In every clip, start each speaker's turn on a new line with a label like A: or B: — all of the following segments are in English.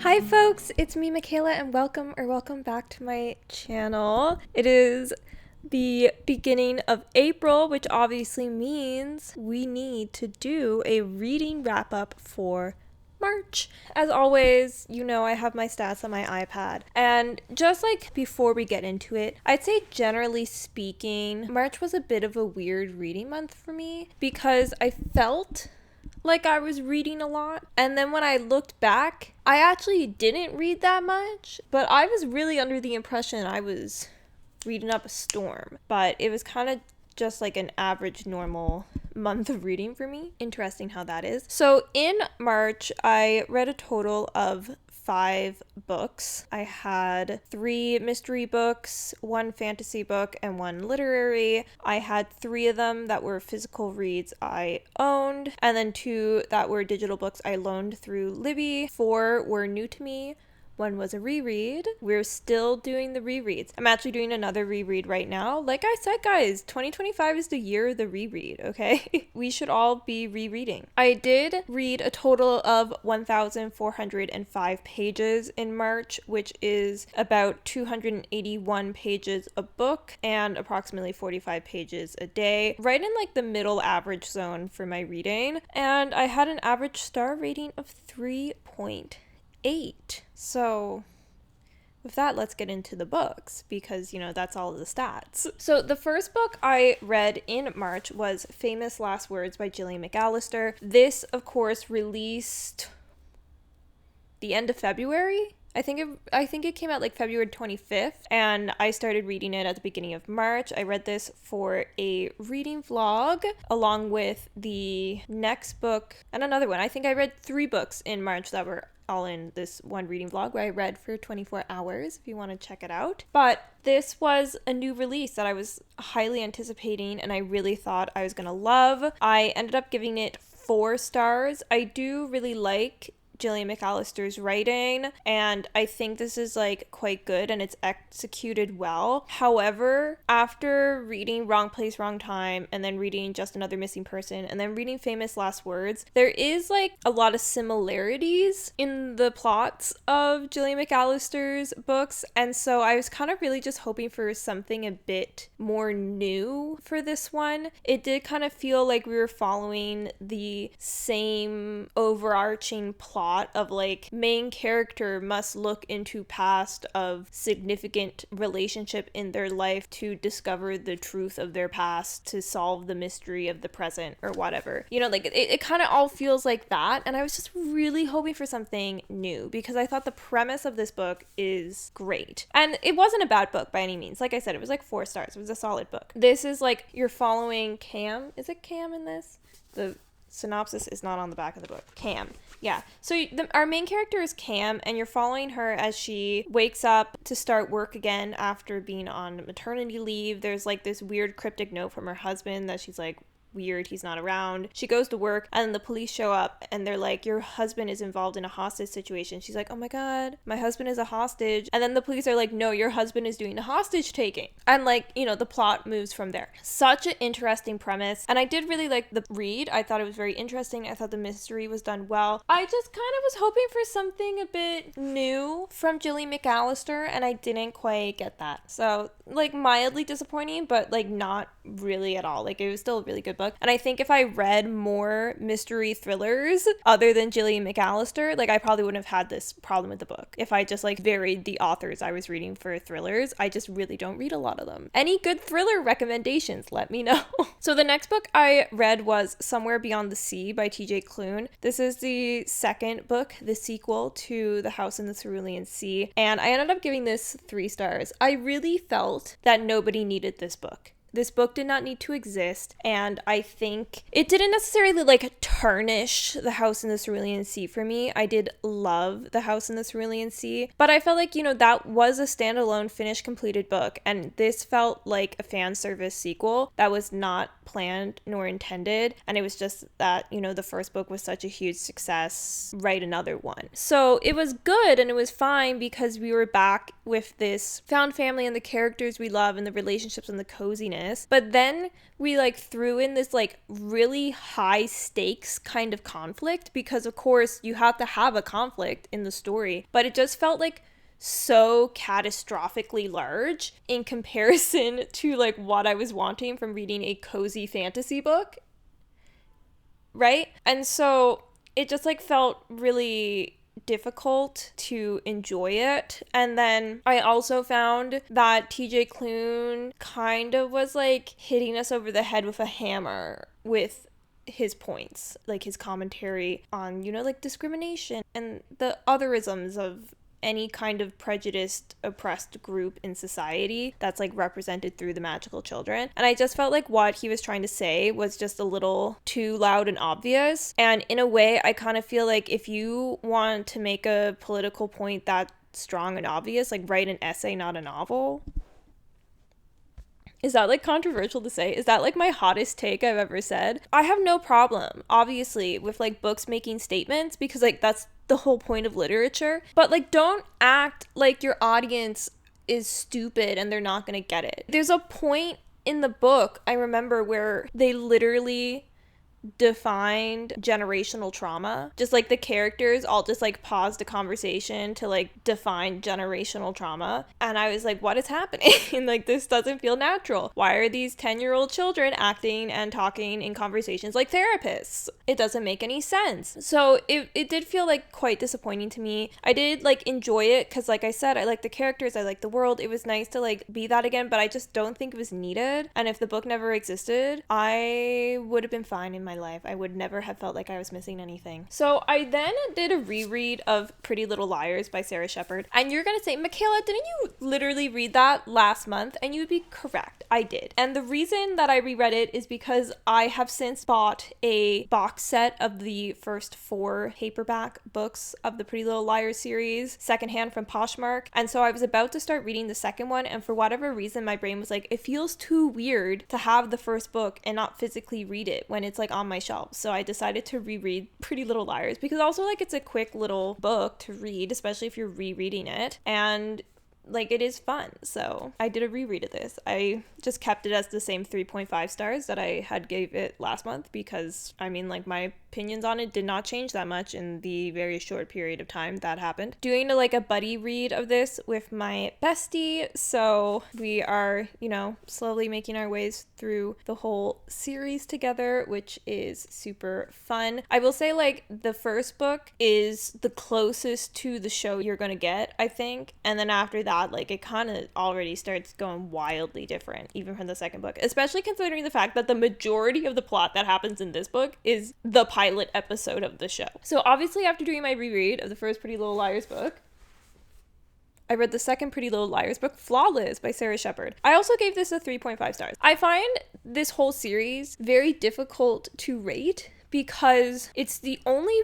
A: Hi folks, it's me Michaela and welcome back to my channel. It is the beginning of April, which obviously means we need to do a reading wrap up for March. As always, you know I have my stats on my iPad. And just like before we get into it, I'd say generally speaking, March was a bit of a weird reading month for me because I felt like I was reading a lot. And then when I looked back, I actually didn't read that much, but I was really under the impression I was reading up a storm. But it was kind of just like an average normal month of reading for me. Interesting how that is. So in March, I read a total of 5 books. I had 3 mystery books, 1 fantasy book, and 1 literary. I had 3 of them that were physical reads I owned, and then 2 that were digital books I loaned through Libby. 4 were new to me. 1 was a reread. We're still doing the rereads. I'm actually doing another reread right now. Like I said, guys, 2025 is the year of the reread, okay? We should all be rereading. I did read a total of 1,405 pages in March, which is about 281 pages a book and approximately 45 pages a day. Right in like the middle average zone for my reading. And I had an average star rating of 3.8. So with that, let's get into the books because, you know, that's all of the stats. So the first book I read in March was Famous Last Words by Gillian McAllister. This, of course, released the end of February. I think it came out like February 25th, and I started reading it at the beginning of March. I read this for a reading vlog along with the next book and another one. I think I read 3 books in March that were all in this one reading vlog where I read for 24 hours if you want to check it out. But this was a new release that I was highly anticipating and I really thought I was gonna love. I ended up giving it 4 stars. I do really like Gillian McAllister's writing, and I think this is like quite good and it's executed well. However, after reading Wrong Place, Wrong Time, and then reading Just Another Missing Person, and then reading Famous Last Words, there is like a lot of similarities in the plots of Gillian McAllister's books, and so I was kind of really just hoping for something a bit more new for this one. It did kind of feel like we were following the same overarching plot of like main character must look into past of significant relationship in their life to discover the truth of their past to solve the mystery of the present or whatever. You know, like it kind of all feels like that, and I was just really hoping for something new because I thought the premise of this book is great. And it wasn't a bad book by any means. Like I said, it was like 4 stars. It was a solid book. This is like you're following Cam. Is it Cam in this? The synopsis is not on the back of the book. Cam. Yeah. So our main character is Cam, and you're following her as she wakes up to start work again after being on maternity leave. There's like this weird cryptic note from her husband that she's like, weird, he's not around. She goes to work and then the police show up and they're like, your husband is involved in a hostage situation. She's like, oh my god, my husband is a hostage. And then the police are like, no, your husband is doing the hostage taking. And like, you know, the plot moves from there. Such an interesting premise, and I did really like the read. I thought it was very interesting. I thought the mystery was done well. I just kind of was hoping for something a bit new from Gillian McAllister, and I didn't quite get that. So like mildly disappointing, but like not really at all. Like it was still a really good book. And I think if I read more mystery thrillers other than Gillian McAllister, like I probably wouldn't have had this problem with the book. If I just like varied the authors I was reading for thrillers, I just really don't read a lot of them. Any good thriller recommendations, let me know. So the next book I read was Somewhere Beyond the Sea by TJ Klune. This is the second book, the sequel to The House in the Cerulean Sea, and I ended up giving this 3 stars. I really felt that nobody needed this book. This book did not need to exist, and I think it didn't necessarily like tarnish The House in the Cerulean Sea for me. I did love The House in the Cerulean Sea, but I felt like, you know, that was a standalone finished completed book, and this felt like a fan service sequel that was not planned nor intended, and it was just that, you know, the first book was such a huge success, write another one. So it was good and it was fine because we were back with this found family and the characters we love and the relationships and the coziness. But then we like threw in this like really high stakes kind of conflict, because of course you have to have a conflict in the story, but it just felt like so catastrophically large in comparison to like what I was wanting from reading a cozy fantasy book, right? And so it just like felt really difficult to enjoy it. And then I also found that TJ Klune kind of was like hitting us over the head with a hammer with his points, like his commentary on, you know, like discrimination and the otherisms of any kind of prejudiced, oppressed group in society that's like represented through the magical children. And I just felt like what he was trying to say was just a little too loud and obvious. And in a way, I kind of feel like if you want to make a political point that strong and obvious, like write an essay, not a novel. Is that like controversial to say? Is that like my hottest take I've ever said? I have no problem, obviously, with like books making statements, because like that's the whole point of literature. But like, don't act like your audience is stupid and they're not gonna get it. There's a point in the book, I remember, where they literally defined generational trauma. Just like the characters all just like paused the conversation to like define generational trauma, and I was like, what is happening? Like, this doesn't feel natural. Why are these 10-year-old children acting and talking in conversations like therapists? It doesn't make any sense. So it did feel like quite disappointing to me. I did like enjoy it because, like I said, I like the characters, I like the world. It was nice to like be that again, but I just don't think it was needed. And if the book never existed, I would have been fine in my life. I would never have felt like I was missing anything. So I then did a reread of Pretty Little Liars by Sara Shepard. And you're gonna say, Michaela, didn't you literally read that last month? And you'd be correct. I did. And the reason that I reread it is because I have since bought a box set of the first 4 paperback books of the Pretty Little Liars series, secondhand from Poshmark. And so I was about to start reading the second one, and for whatever reason, my brain was like, it feels too weird to have the first book and not physically read it when it's like on my shelf. So I decided to reread Pretty Little Liars, because also like it's a quick little book to read, especially if you're rereading it, and like it is fun. So I did a reread of this. I just kept it as the same 3.5 stars that I had gave it last month, because I mean, like, my opinions on it did not change that much in the very short period of time that happened. Doing like a buddy read of this with my bestie, so we are, you know, slowly making our ways through the whole series together, which is super fun. I will say, like, the first book is the closest to the show you're gonna get, I think, and then after that, like, it kind of already starts going wildly different, even from the second book, especially considering the fact that the majority of the plot that happens in this book is the pilot episode of the show. So obviously, after doing my reread of the first Pretty Little Liars book, I read the second Pretty Little Liars book, Flawless by Sara Shepard. I also gave this a 3.5 stars. I find this whole series very difficult to rate because it's the only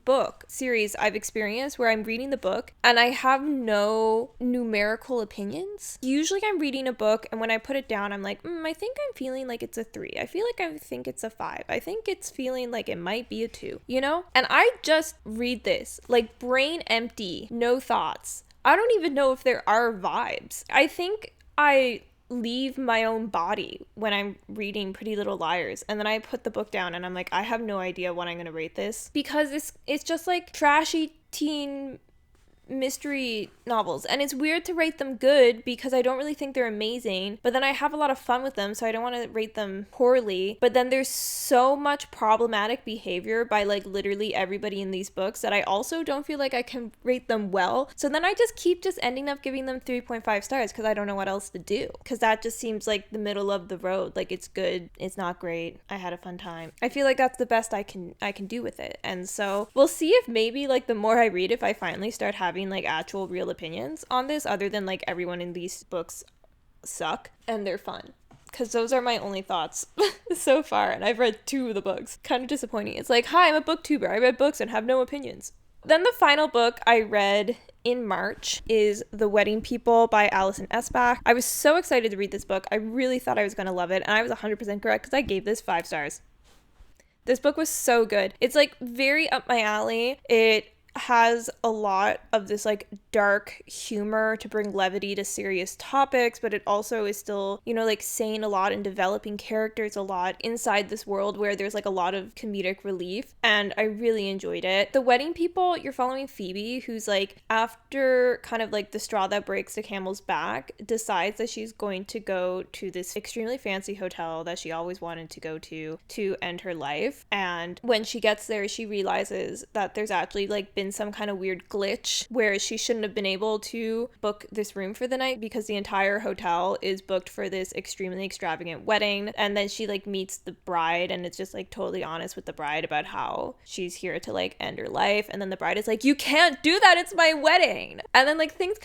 A: book series I've experienced where I'm reading the book and I have no numerical opinions. Usually I'm reading a book and when I put it down, I'm like, I think I'm feeling like it's a 3. I feel like I think it's a 5. I think it's feeling like it might be a 2, you know? And I just read this, like, brain empty, no thoughts. I don't even know if there are vibes. I think I leave my own body when I'm reading Pretty Little Liars, and then I put the book down and I'm like, I have no idea what I'm gonna rate this, because it's just like trashy teen mystery novels, and it's weird to rate them good because I don't really think they're amazing, but then I have a lot of fun with them, so I don't want to rate them poorly. But then there's so much problematic behavior by like literally everybody in these books that I also don't feel like I can rate them well, so then I just keep ending up giving them 3.5 stars because I don't know what else to do, because that just seems like the middle of the road. Like, it's good, it's not great, I had a fun time. I feel like that's the best I can do with it. And so we'll see if maybe like the more I read, if I finally start having like actual real opinions on this, other than like everyone in these books suck and they're fun, because those are my only thoughts so far, and I've read 2 of the books. Kind of disappointing. It's like, hi, I'm a booktuber, I read books and have no opinions. Then the final book I read in March is The Wedding People by Alsion Espach. I was so excited to read this book. I really thought I was going to love it, and I was 100% correct because I gave this 5 stars. This book was so good. It's like very up my alley. It has a lot of this like dark humor to bring levity to serious topics, but it also is still, you know, like saying a lot and developing characters a lot inside this world where there's like a lot of comedic relief, and I really enjoyed it. The wedding people, you're following Phoebe, who's like, after kind of like the straw that breaks the camel's back, decides that she's going to go to this extremely fancy hotel that she always wanted to go to end her life. And when she gets there, she realizes that there's actually like been some kind of weird glitch where she shouldn't have been able to book this room for the night because the entire hotel is booked for this extremely extravagant wedding. And then she like meets the bride, and it's just like totally honest with the bride about how she's here to like end her life. And then the bride is like, you can't do that, it's my wedding. And then like things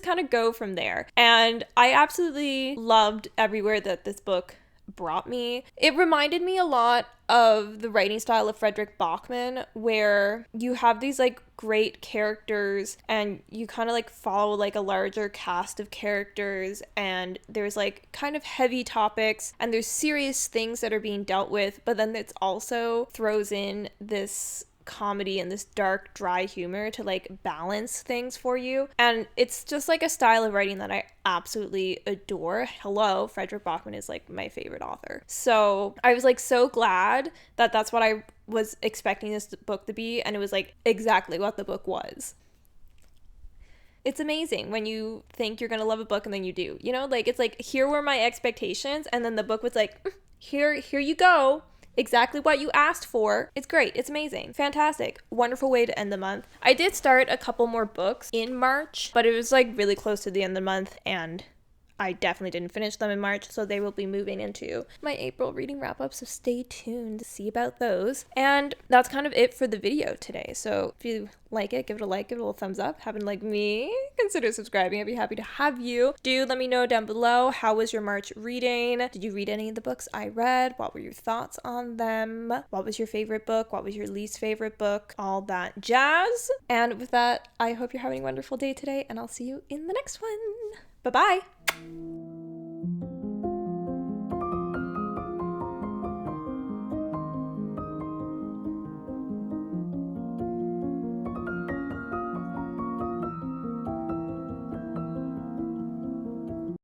A: kind of go from there. And I absolutely loved everywhere that this book brought me. It reminded me a lot of the writing style of Frederick Bachman, where you have these like great characters and you kind of like follow like a larger cast of characters, and there's like kind of heavy topics and there's serious things that are being dealt with, but then it's also throws in this comedy and this dark, dry humor to like balance things for you. And it's just like a style of writing that I absolutely adore. Hello, Frederick Bachman is like my favorite author. So I was like so glad that that's what I was expecting this book to be, and it was like exactly what the book was. It's amazing when you think you're gonna love a book and then you do, you know, like it's like, here were my expectations, and then the book was like, here you go. Exactly what you asked for. It's great. It's amazing. Fantastic. Wonderful way to end the month. I did start a couple more books in March, but it was like really close to the end of the month, and I definitely didn't finish them in March, so they will be moving into my April reading wrap-up, so stay tuned to see about those. And that's kind of it for the video today. So if you like it, give it a like, give it a little thumbs up. Happen like me, consider subscribing. I'd be happy to have you. Do let me know down below, how was your March reading? Did you read any of the books I read? What were your thoughts on them? What was your favorite book? What was your least favorite book? All that jazz. And with that, I hope you're having a wonderful day today, and I'll see you in the next one. Bye-bye.